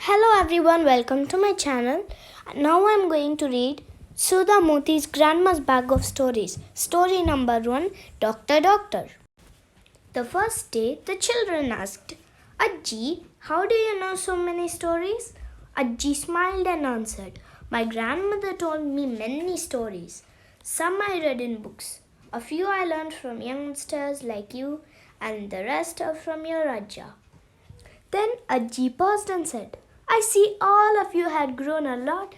Hello everyone, welcome to my channel. Now I'm going to read Sudha Moti's Grandma's Bag of Stories. Story number 1, Doctor Doctor. The first day, the children asked, Ajji, how do you know so many stories? Ajji smiled and answered, My grandmother told me many stories. Some I read in books. A few I learned from youngsters like you, and the rest are from your Ajja. Then Ajji paused and said, I see all of you had grown a lot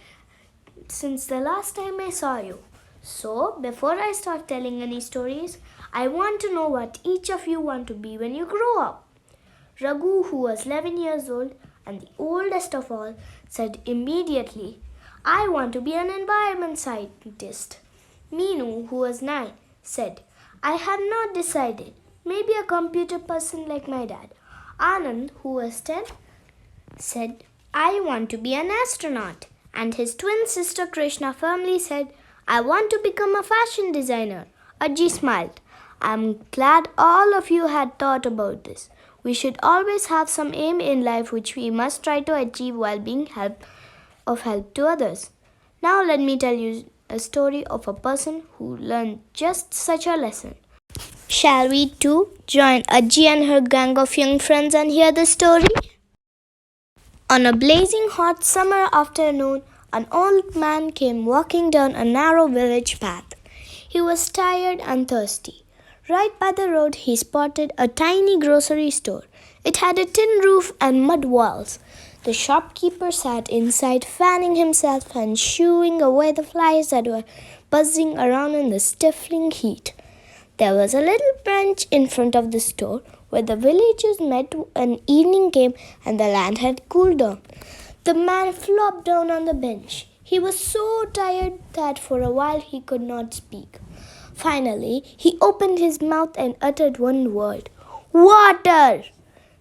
since the last time I saw you. So, before I start telling any stories, I want to know what each of you want to be when you grow up. Raghu, who was 11 years old and the oldest of all, said immediately, I want to be an environment scientist. Meenu, who was 9, said, I have not decided. Maybe a computer person like my dad. Anand, who was 10, said, I want to be an astronaut. And his twin sister Krishna firmly said, I want to become a fashion designer. Ajji smiled. I'm glad all of you had thought about this. We should always have some aim in life which we must try to achieve while being of help to others. Now let me tell you a story of a person who learned just such a lesson. Shall we too join Ajji and her gang of young friends and hear the story? On a blazing hot summer afternoon, an old man came walking down a narrow village path. He was tired and thirsty. Right by the road, he spotted a tiny grocery store. It had a tin roof and mud walls. The shopkeeper sat inside, fanning himself and shooing away the flies that were buzzing around in the stifling heat. There was a little bench in front of the store where the villagers met when evening came and the land had cooled down. The man flopped down on the bench. He was so tired that for a while he could not speak. Finally, he opened his mouth and uttered one word, Water!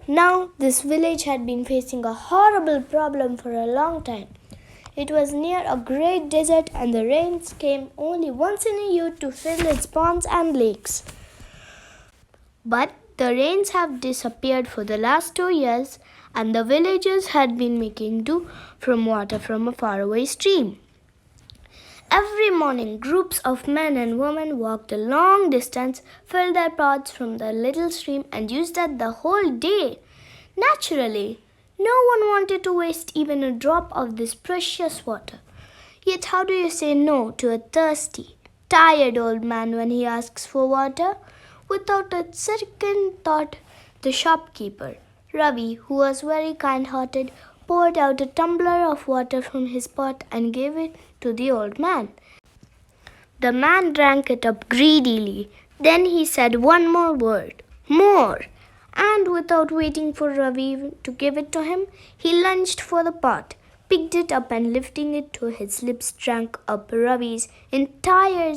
Now, this village had been facing a horrible problem for a long time. It was near a great desert and the rains came only once in a year to fill its ponds and lakes. But the rains have disappeared for the last 2 years and the villagers had been making do from water from a faraway stream. Every morning, groups of men and women walked a long distance, filled their pots from the little stream and used it the whole day. Naturally, no one wanted to waste even a drop of this precious water. Yet how do you say no to a thirsty, tired old man when he asks for water? Without a second thought, the shopkeeper, Ravi, who was very kind-hearted, poured out a tumbler of water from his pot and gave it to the old man. The man drank it up greedily. Then he said one more word, more. And without waiting for Ravi to give it to him, he lunged for the pot, picked it up and lifting it to his lips drank up Ravi's entire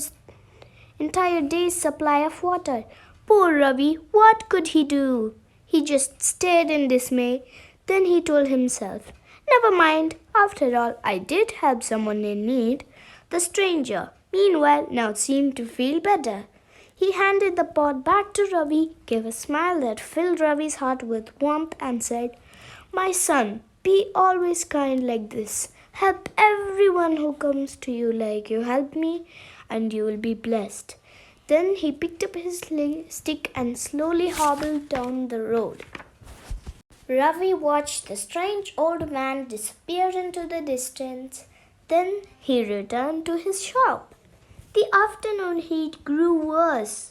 day's supply of water. Poor Ravi, what could he do? He just stared in dismay. Then he told himself, Never mind, after all, I did help someone in need. The stranger, meanwhile, now seemed to feel better. He handed the pot back to Ravi, gave a smile that filled Ravi's heart with warmth and said, My son, be always kind like this. Help everyone who comes to you like you helped me, and you will be blessed. Then he picked up his stick and slowly hobbled down the road. Ravi watched the strange old man disappear into the distance. Then he returned to his shop. The afternoon heat grew worse.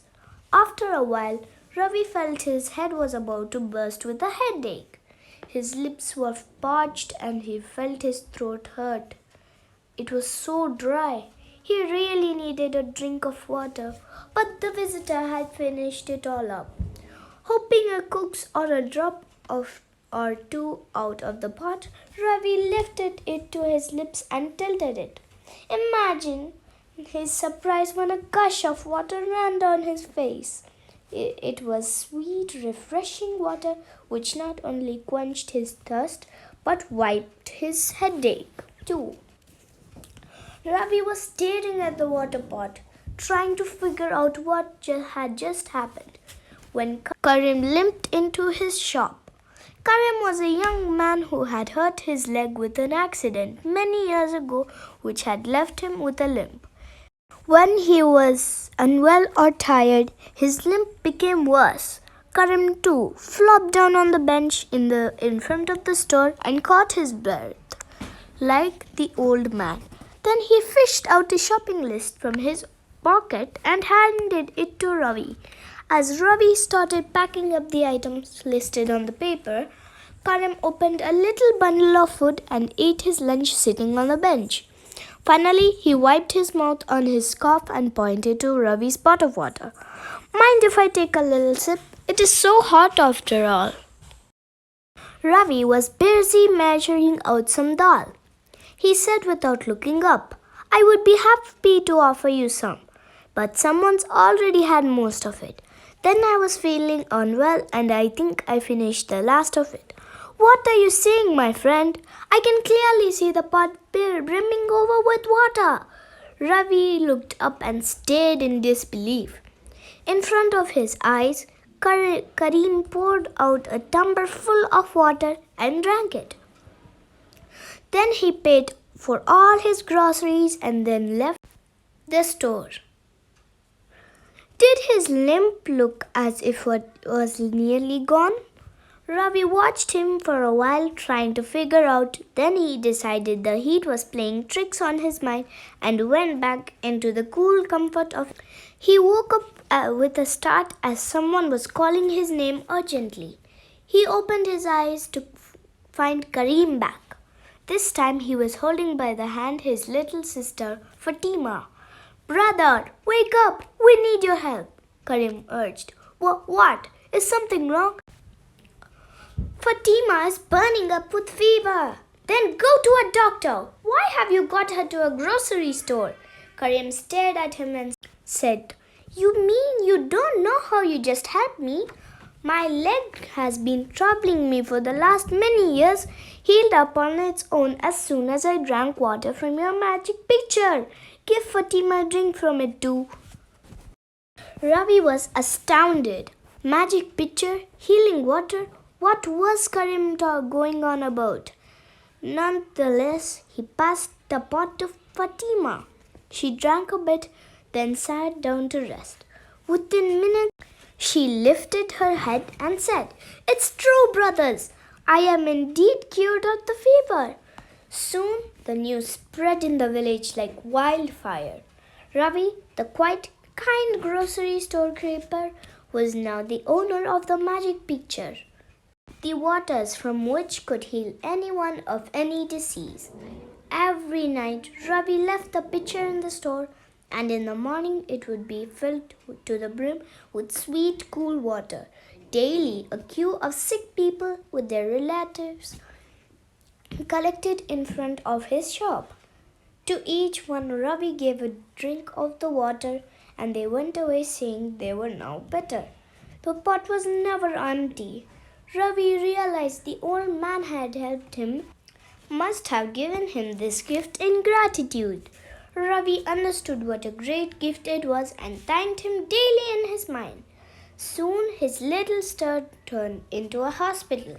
After a while, Ravi felt his head was about to burst with a headache. His lips were parched and he felt his throat hurt. It was so dry. He really needed a drink of water, but the visitor had finished it all up. Hoping a cook's or a drop or two out of the pot, Ravi lifted it to his lips and tilted it. Imagine his surprise when a gush of water ran down his face. It was sweet, refreshing water which not only quenched his thirst but wiped his headache too. Ravi was staring at the water pot, trying to figure out what had just happened, when Karim limped into his shop. Karim was a young man who had hurt his leg with an accident many years ago, which had left him with a limp. When he was unwell or tired, his limp became worse. Karim too flopped down on the bench in front of the store and caught his breath, like the old man. Then he fished out a shopping list from his pocket and handed it to Ravi. As Ravi started packing up the items listed on the paper, Karim opened a little bundle of food and ate his lunch sitting on the bench. Finally, he wiped his mouth on his scarf and pointed to Ravi's pot of water. Mind if I take a little sip? It is so hot after all. Ravi was busy measuring out some dal. He said without looking up, I would be happy to offer you some, but someone's already had most of it. Then I was feeling unwell and I think I finished the last of it. What are you saying, my friend? I can clearly see the pot brimming over with water. Ravi looked up and stared in disbelief. In front of his eyes, Karim poured out a tumbler full of water and drank it. Then he paid for all his groceries and then left the store. Did his limp look as if it was nearly gone? Ravi watched him for a while trying to figure out. Then he decided the heat was playing tricks on his mind and went back into the cool comfort of. He woke up with a start as someone was calling his name urgently. He opened his eyes to find Karim back. This time he was holding by the hand his little sister Fatima. Brother, wake up! We need your help, Karim urged. What? Is something wrong? Fatima is burning up with fever. Then go to a doctor. Why have you got her to a grocery store? Karim stared at him and said, You mean you don't know how you just helped me? My leg has been troubling me for the last many years, healed up on its own as soon as I drank water from your magic pitcher. Give Fatima a drink from it too. Ravi was astounded. Magic pitcher, healing water. What was Karim going on about? Nonetheless, he passed the pot to Fatima. She drank a bit, then sat down to rest. Within minutes, she lifted her head and said, It's true, brothers. I am indeed cured of the fever. Soon, the news spread in the village like wildfire. Ravi, the quite kind grocery store keeper, was now the owner of the magic pitcher, the waters from which could heal anyone of any disease. Every night, Ravi left the pitcher in the store, and in the morning it would be filled to the brim with sweet, cool water. Daily, a queue of sick people with their relatives collected in front of his shop. To each one, Ravi gave a drink of the water, and they went away saying they were now better. The pot was never empty. Ravi realized the old man had helped him, must have given him this gift in gratitude. Ravi understood what a great gift it was and thanked him daily in his mind. Soon his little store turned into a hospital.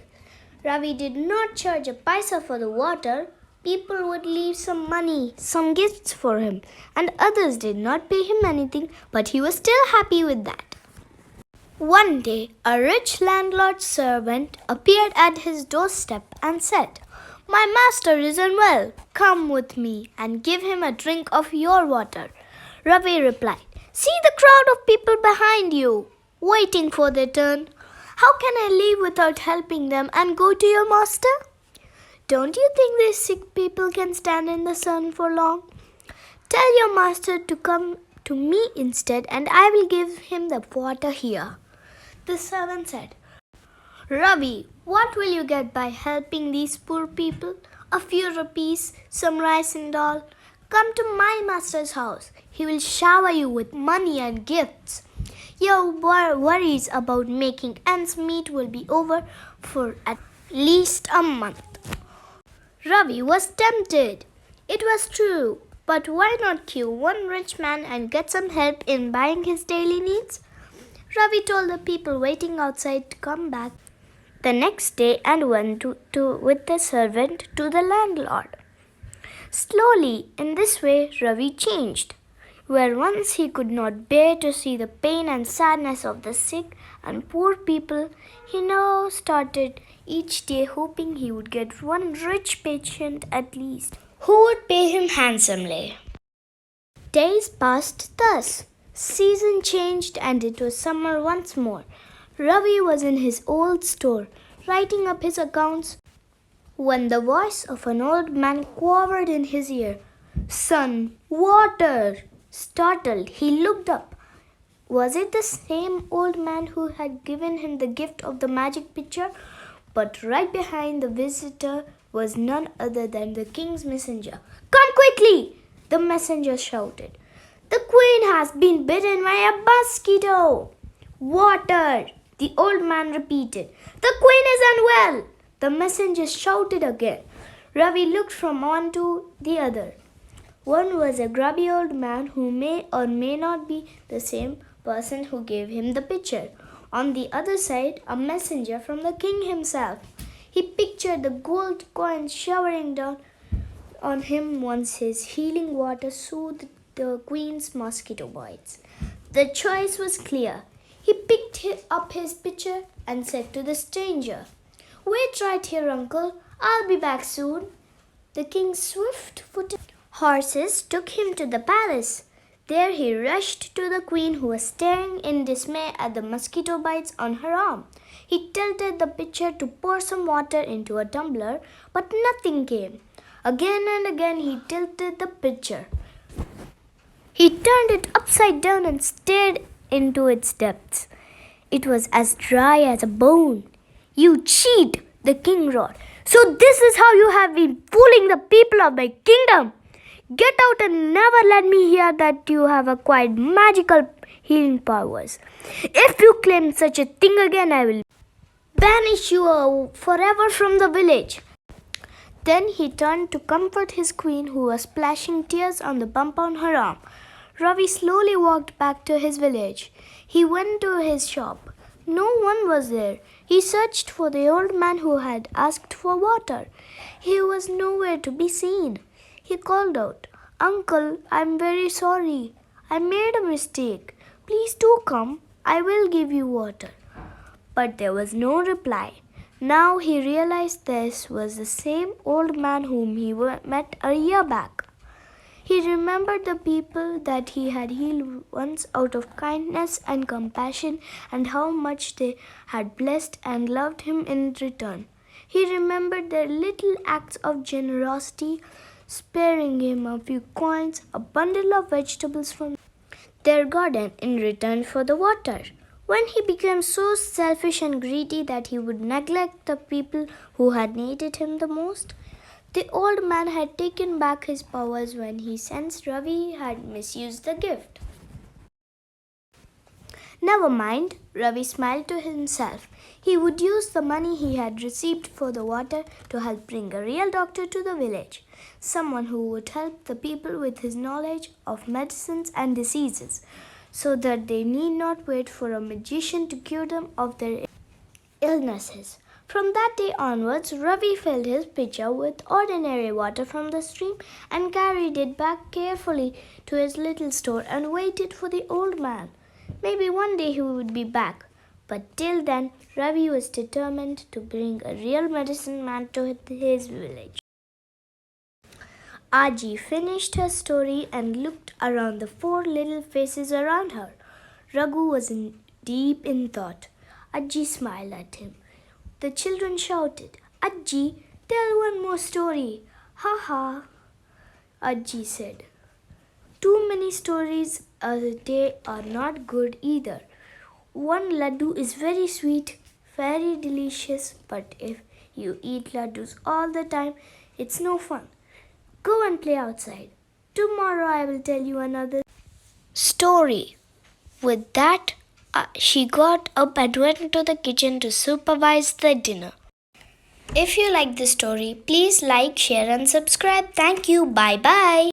Ravi did not charge a paisa for the water. People would leave some money, some gifts for him, and others did not pay him anything, but he was still happy with that. One day, a rich landlord's servant appeared at his doorstep and said, My master is unwell. Come with me and give him a drink of your water. Ravi replied, See the crowd of people behind you, waiting for their turn. How can I leave without helping them and go to your master? Don't you think these sick people can stand in the sun for long? Tell your master to come to me instead, and I will give him the water here. The servant said, Ravi, what will you get by helping these poor people? A few rupees, some rice and all. Come to my master's house. He will shower you with money and gifts. Your worries about making ends meet will be over for at least a month. Ravi was tempted. It was true, but why not kill one rich man and get some help in buying his daily needs? Ravi told the people waiting outside to come back the next day and went with the servant to the landlord. Slowly, in this way, Ravi changed. Where once he could not bear to see the pain and sadness of the sick and poor people, he now started each day hoping he would get one rich patient at least, who would pay him handsomely. Days passed thus. Season changed and it was summer once more. Ravi was in his old store, writing up his accounts, when the voice of an old man quavered in his ear. "Son, water!" Startled, he looked up. Was it the same old man who had given him the gift of the magic pitcher? But right behind the visitor was none other than the king's messenger. "Come quickly!" the messenger shouted. "The queen has been bitten by a mosquito." "Water!" the old man repeated. "The queen is unwell!" the messenger shouted again. Ravi looked from one to the other. One was a grubby old man who may or may not be the same person who gave him the pitcher. On the other side, a messenger from the king himself. He pictured the gold coins showering down on him once his healing water soothed the queen's mosquito bites. The choice was clear. He picked up his pitcher and said to the stranger, "Wait right here, uncle. I'll be back soon." The king's swift-footed horses took him to the palace. There he rushed to the queen, who was staring in dismay at the mosquito bites on her arm. He tilted the pitcher to pour some water into a tumbler, but nothing came. Again and again he tilted the pitcher. He turned it upside down and stared into its depths. It was as dry as a bone. "You cheat!" the king roared. "So this is how you have been fooling the people of my kingdom! Get out and never let me hear that you have acquired magical healing powers. If you claim such a thing again, I will banish you forever from the village." Then he turned to comfort his queen, who was splashing tears on the bump on her arm. Ravi slowly walked back to his village. He went to his shop. No one was there. He searched for the old man who had asked for water. He was nowhere to be seen. He called out, "Uncle, I'm very sorry. I made a mistake. Please do come. I will give you water." But there was no reply. Now he realized this was the same old man whom he met a year back. He remembered the people that he had healed once out of kindness and compassion, and how much they had blessed and loved him in return. He remembered their little acts of generosity, sparing him a few coins, a bundle of vegetables from their garden in return for the water. When he became so selfish and greedy that he would neglect the people who had needed him the most, the old man had taken back his powers when he sensed Ravi had misused the gift. Never mind, Ravi smiled to himself. He would use the money he had received for the water to help bring a real doctor to the village, someone who would help the people with his knowledge of medicines and diseases, so that they need not wait for a magician to cure them of their illnesses. From that day onwards, Ravi filled his pitcher with ordinary water from the stream and carried it back carefully to his little store and waited for the old man. Maybe one day he would be back, but till then, Ravi was determined to bring a real medicine man to his village. Aji finished her story and looked around the 4 little faces around her. Raghu was deep in thought. Aji smiled at him. The children shouted, "Aji, tell one more story." "Ha ha," Aji said. "Too many stories a day are not good either. One laddu is very sweet, very delicious, but if you eat laddus all the time, it's no fun. Go and play outside. Tomorrow I will tell you another story." With that, she got up and went to the kitchen to supervise the dinner. If you like the story, please like, share and subscribe. Thank you. Bye-bye.